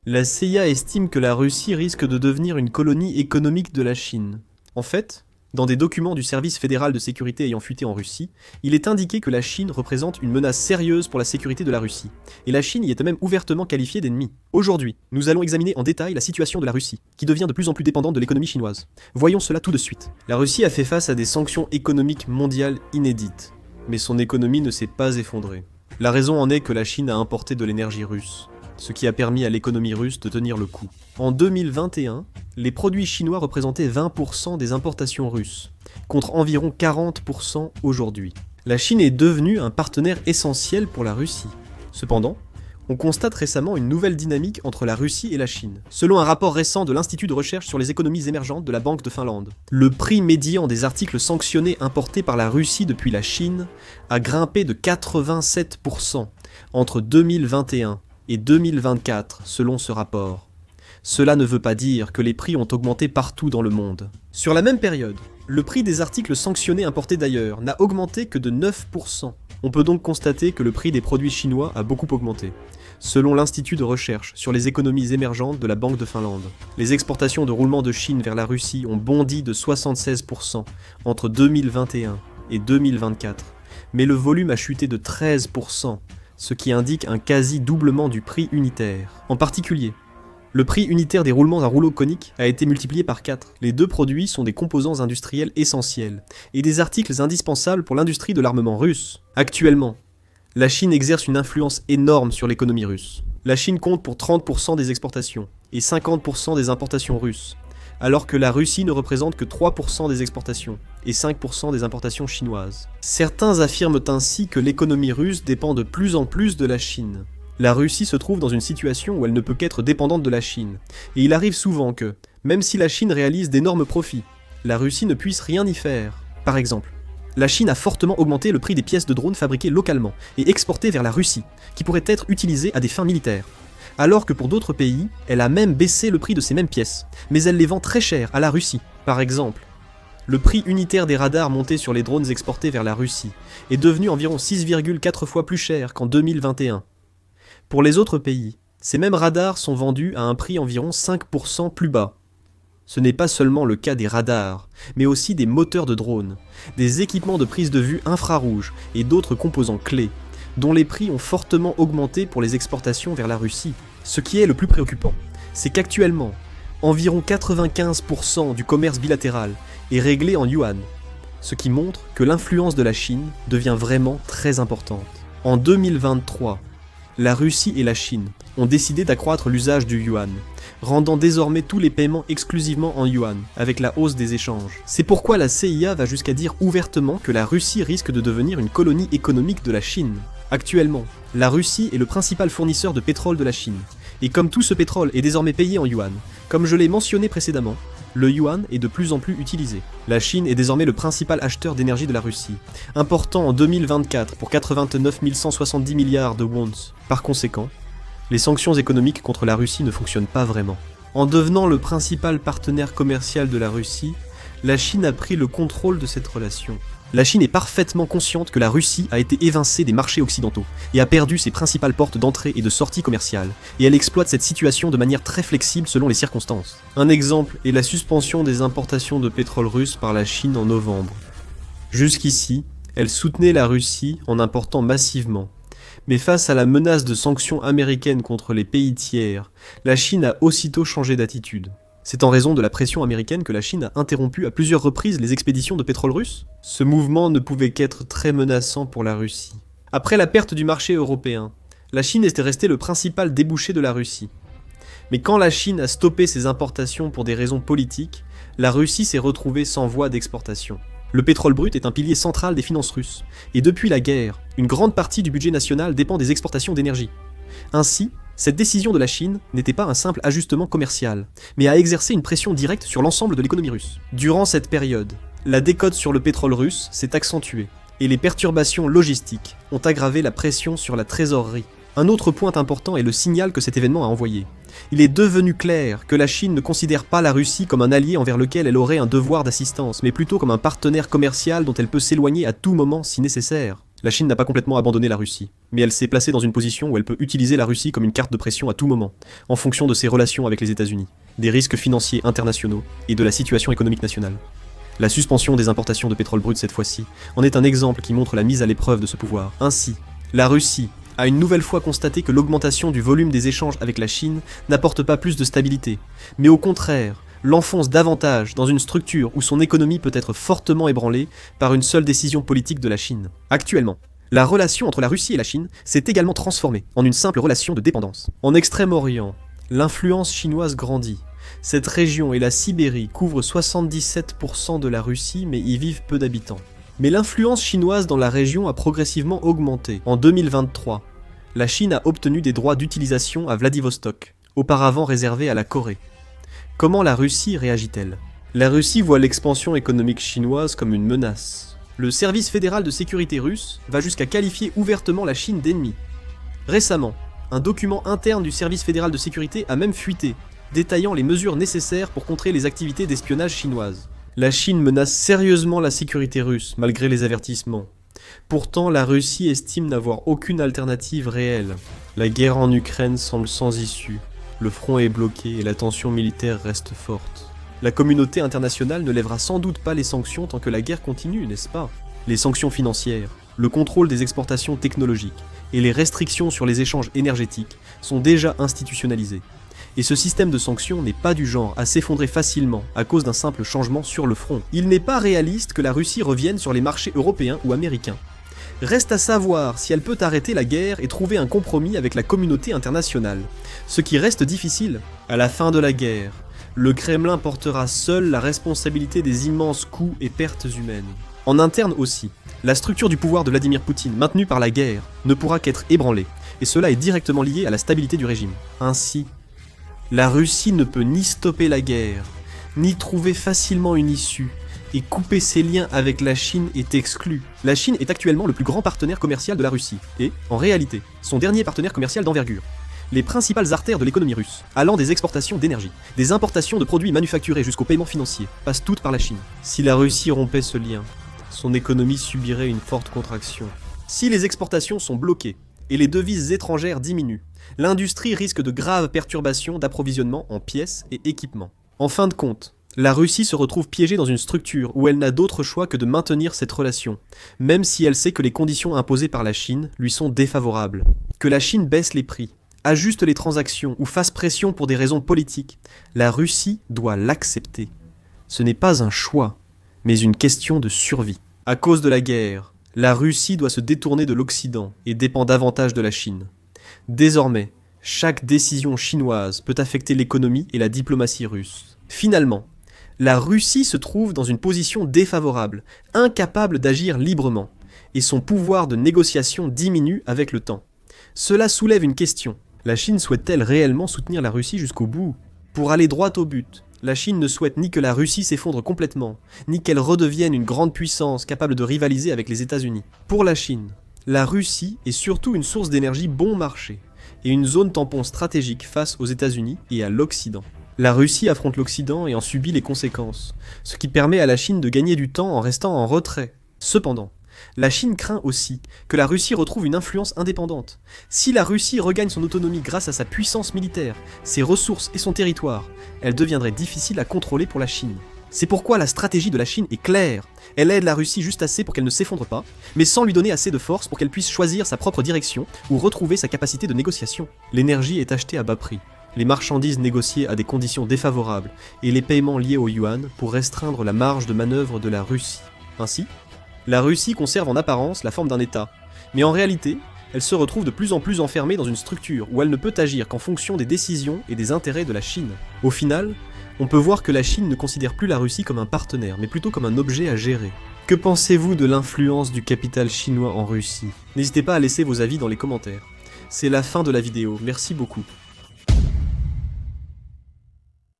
La CIA estime que la Russie risque de devenir une colonie économique de la Chine. En fait, dans des documents du Service fédéral de sécurité ayant fuité en Russie, il est indiqué que la Chine représente une menace sérieuse pour la sécurité de la Russie, et la Chine y était même ouvertement qualifiée d'ennemi. Aujourd'hui, nous allons examiner en détail la situation de la Russie, qui devient de plus en plus dépendante de l'économie chinoise. Voyons cela tout de suite. La Russie a fait face à des sanctions économiques mondiales inédites, mais son économie ne s'est pas effondrée. La raison en est que la Chine a importé de l'énergie russe, ce qui a permis à l'économie russe de tenir le coup. En 2021, les produits chinois représentaient 20% des importations russes, contre environ 40% aujourd'hui. La Chine est devenue un partenaire essentiel pour la Russie. Cependant, on constate récemment une nouvelle dynamique entre la Russie et la Chine. Selon un rapport récent de l'Institut de recherche sur les économies émergentes de la Banque de Finlande, le prix médian des articles sanctionnés importés par la Russie depuis la Chine a grimpé de 87% entre 2021 et 2024, selon ce rapport. Cela ne veut pas dire que les prix ont augmenté partout dans le monde. Sur la même période, le prix des articles sanctionnés importés d'ailleurs n'a augmenté que de 9%. On peut donc constater que le prix des produits chinois a beaucoup augmenté. Selon l'Institut de recherche sur les économies émergentes de la Banque de Finlande, les exportations de roulements de Chine vers la Russie ont bondi de 76% entre 2021 et 2024, mais le volume a chuté de 13%, ce qui indique un quasi-doublement du prix unitaire. En particulier, le prix unitaire des roulements à rouleau conique a été multiplié par 4. Les deux produits sont des composants industriels essentiels et des articles indispensables pour l'industrie de l'armement russe. Actuellement, la Chine exerce une influence énorme sur l'économie russe. La Chine compte pour 30% des exportations et 50% des importations russes, alors que la Russie ne représente que 3% des exportations et 5% des importations chinoises. Certains affirment ainsi que l'économie russe dépend de plus en plus de la Chine. La Russie se trouve dans une situation où elle ne peut qu'être dépendante de la Chine, et il arrive souvent que, même si la Chine réalise d'énormes profits, la Russie ne puisse rien y faire. Par exemple, la Chine a fortement augmenté le prix des pièces de drones fabriquées localement et exportées vers la Russie, qui pourraient être utilisées à des fins militaires. Alors que pour d'autres pays, elle a même baissé le prix de ces mêmes pièces, mais elle les vend très cher à la Russie. Par exemple, le prix unitaire des radars montés sur les drones exportés vers la Russie est devenu environ 6,4 fois plus cher qu'en 2021. Pour les autres pays, ces mêmes radars sont vendus à un prix environ 5% plus bas. Ce n'est pas seulement le cas des radars, mais aussi des moteurs de drones, des équipements de prise de vue infrarouge et d'autres composants clés, dont les prix ont fortement augmenté pour les exportations vers la Russie. Ce qui est le plus préoccupant, c'est qu'actuellement, environ 95% du commerce bilatéral est réglé en yuan, ce qui montre que l'influence de la Chine devient vraiment très importante. En 2023, la Russie et la Chine ont décidé d'accroître l'usage du yuan, rendant désormais tous les paiements exclusivement en yuan, avec la hausse des échanges. C'est pourquoi la CIA va jusqu'à dire ouvertement que la Russie risque de devenir une colonie économique de la Chine. Actuellement, la Russie est le principal fournisseur de pétrole de la Chine, et comme tout ce pétrole est désormais payé en yuan, comme je l'ai mentionné précédemment, le yuan est de plus en plus utilisé. La Chine est désormais le principal acheteur d'énergie de la Russie, important en 2024 pour 89 170 milliards de wons. Par conséquent, les sanctions économiques contre la Russie ne fonctionnent pas vraiment. En devenant le principal partenaire commercial de la Russie, la Chine a pris le contrôle de cette relation. La Chine est parfaitement consciente que la Russie a été évincée des marchés occidentaux et a perdu ses principales portes d'entrée et de sortie commerciales, et elle exploite cette situation de manière très flexible selon les circonstances. Un exemple est la suspension des importations de pétrole russe par la Chine en novembre. Jusqu'ici, elle soutenait la Russie en important massivement. Mais face à la menace de sanctions américaines contre les pays tiers, la Chine a aussitôt changé d'attitude. C'est en raison de la pression américaine que la Chine a interrompu à plusieurs reprises les expéditions de pétrole russe. Ce mouvement ne pouvait qu'être très menaçant pour la Russie. Après la perte du marché européen, la Chine était restée le principal débouché de la Russie. Mais quand la Chine a stoppé ses importations pour des raisons politiques, la Russie s'est retrouvée sans voie d'exportation. Le pétrole brut est un pilier central des finances russes, et depuis la guerre, une grande partie du budget national dépend des exportations d'énergie. Ainsi, cette décision de la Chine n'était pas un simple ajustement commercial, mais a exercé une pression directe sur l'ensemble de l'économie russe. Durant cette période, la décote sur le pétrole russe s'est accentuée, et les perturbations logistiques ont aggravé la pression sur la trésorerie. Un autre point important est le signal que cet événement a envoyé. Il est devenu clair que la Chine ne considère pas la Russie comme un allié envers lequel elle aurait un devoir d'assistance, mais plutôt comme un partenaire commercial dont elle peut s'éloigner à tout moment si nécessaire. La Chine n'a pas complètement abandonné la Russie, mais elle s'est placée dans une position où elle peut utiliser la Russie comme une carte de pression à tout moment, en fonction de ses relations avec les États-Unis, des risques financiers internationaux et de la situation économique nationale. La suspension des importations de pétrole brut cette fois-ci en est un exemple qui montre la mise à l'épreuve de ce pouvoir. Ainsi, la Russie a une nouvelle fois constaté que l'augmentation du volume des échanges avec la Chine n'apporte pas plus de stabilité, mais au contraire, l'enfonce davantage dans une structure où son économie peut être fortement ébranlée par une seule décision politique de la Chine. Actuellement, la relation entre la Russie et la Chine s'est également transformée en une simple relation de dépendance. En Extrême-Orient, l'influence chinoise grandit. Cette région et la Sibérie couvrent 77% de la Russie, mais y vivent peu d'habitants. Mais l'influence chinoise dans la région a progressivement augmenté. En 2023, la Chine a obtenu des droits d'utilisation à Vladivostok, auparavant réservés à la Corée. Comment la Russie réagit-elle? La Russie voit l'expansion économique chinoise comme une menace. Le service fédéral de sécurité russe va jusqu'à qualifier ouvertement la Chine d'ennemi. Récemment, un document interne du service fédéral de sécurité a même fuité, détaillant les mesures nécessaires pour contrer les activités d'espionnage chinoises. La Chine menace sérieusement la sécurité russe, malgré les avertissements. Pourtant, la Russie estime n'avoir aucune alternative réelle. La guerre en Ukraine semble sans issue. Le front est bloqué et la tension militaire reste forte. La communauté internationale ne lèvera sans doute pas les sanctions tant que la guerre continue, n'est-ce pas? Les sanctions financières, le contrôle des exportations technologiques et les restrictions sur les échanges énergétiques sont déjà institutionnalisés. Et ce système de sanctions n'est pas du genre à s'effondrer facilement à cause d'un simple changement sur le front. Il n'est pas réaliste que la Russie revienne sur les marchés européens ou américains. Reste à savoir si elle peut arrêter la guerre et trouver un compromis avec la communauté internationale. Ce qui reste difficile. À la fin de la guerre, le Kremlin portera seul la responsabilité des immenses coûts et pertes humaines. En interne aussi, la structure du pouvoir de Vladimir Poutine, maintenue par la guerre, ne pourra qu'être ébranlée, et cela est directement lié à la stabilité du régime. Ainsi, la Russie ne peut ni stopper la guerre, ni trouver facilement une issue, et couper ses liens avec la Chine est exclu. La Chine est actuellement le plus grand partenaire commercial de la Russie, et, en réalité, son dernier partenaire commercial d'envergure. Les principales artères de l'économie russe, allant des exportations d'énergie, des importations de produits manufacturés jusqu'au paiement financier, passent toutes par la Chine. Si la Russie rompait ce lien, son économie subirait une forte contraction. Si les exportations sont bloquées, et les devises étrangères diminuent, l'industrie risque de graves perturbations d'approvisionnement en pièces et équipements. En fin de compte, la Russie se retrouve piégée dans une structure où elle n'a d'autre choix que de maintenir cette relation, même si elle sait que les conditions imposées par la Chine lui sont défavorables. Que la Chine baisse les prix, ajuste les transactions ou fasse pression pour des raisons politiques, la Russie doit l'accepter. Ce n'est pas un choix, mais une question de survie. À cause de la guerre, la Russie doit se détourner de l'Occident et dépend davantage de la Chine. Désormais, chaque décision chinoise peut affecter l'économie et la diplomatie russe. Finalement, la Russie se trouve dans une position défavorable, incapable d'agir librement, et son pouvoir de négociation diminue avec le temps. Cela soulève une question. La Chine souhaite-t-elle réellement soutenir la Russie jusqu'au bout? Pour aller droit au but, la Chine ne souhaite ni que la Russie s'effondre complètement, ni qu'elle redevienne une grande puissance capable de rivaliser avec les États-Unis. Pour la Chine, la Russie est surtout une source d'énergie bon marché, et une zone tampon stratégique face aux États-Unis et à l'Occident. La Russie affronte l'Occident et en subit les conséquences, ce qui permet à la Chine de gagner du temps en restant en retrait. Cependant, la Chine craint aussi que la Russie retrouve une influence indépendante. Si la Russie regagne son autonomie grâce à sa puissance militaire, ses ressources et son territoire, elle deviendrait difficile à contrôler pour la Chine. C'est pourquoi la stratégie de la Chine est claire. Elle aide la Russie juste assez pour qu'elle ne s'effondre pas, mais sans lui donner assez de force pour qu'elle puisse choisir sa propre direction ou retrouver sa capacité de négociation. L'énergie est achetée à bas prix. Les marchandises négociées à des conditions défavorables et les paiements liés au yuan pour restreindre la marge de manœuvre de la Russie. Ainsi, la Russie conserve en apparence la forme d'un État, mais en réalité, elle se retrouve de plus en plus enfermée dans une structure où elle ne peut agir qu'en fonction des décisions et des intérêts de la Chine. Au final, on peut voir que la Chine ne considère plus la Russie comme un partenaire, mais plutôt comme un objet à gérer. Que pensez-vous de l'influence du capital chinois en Russie? N'hésitez pas à laisser vos avis dans les commentaires. C'est la fin de la vidéo, merci beaucoup.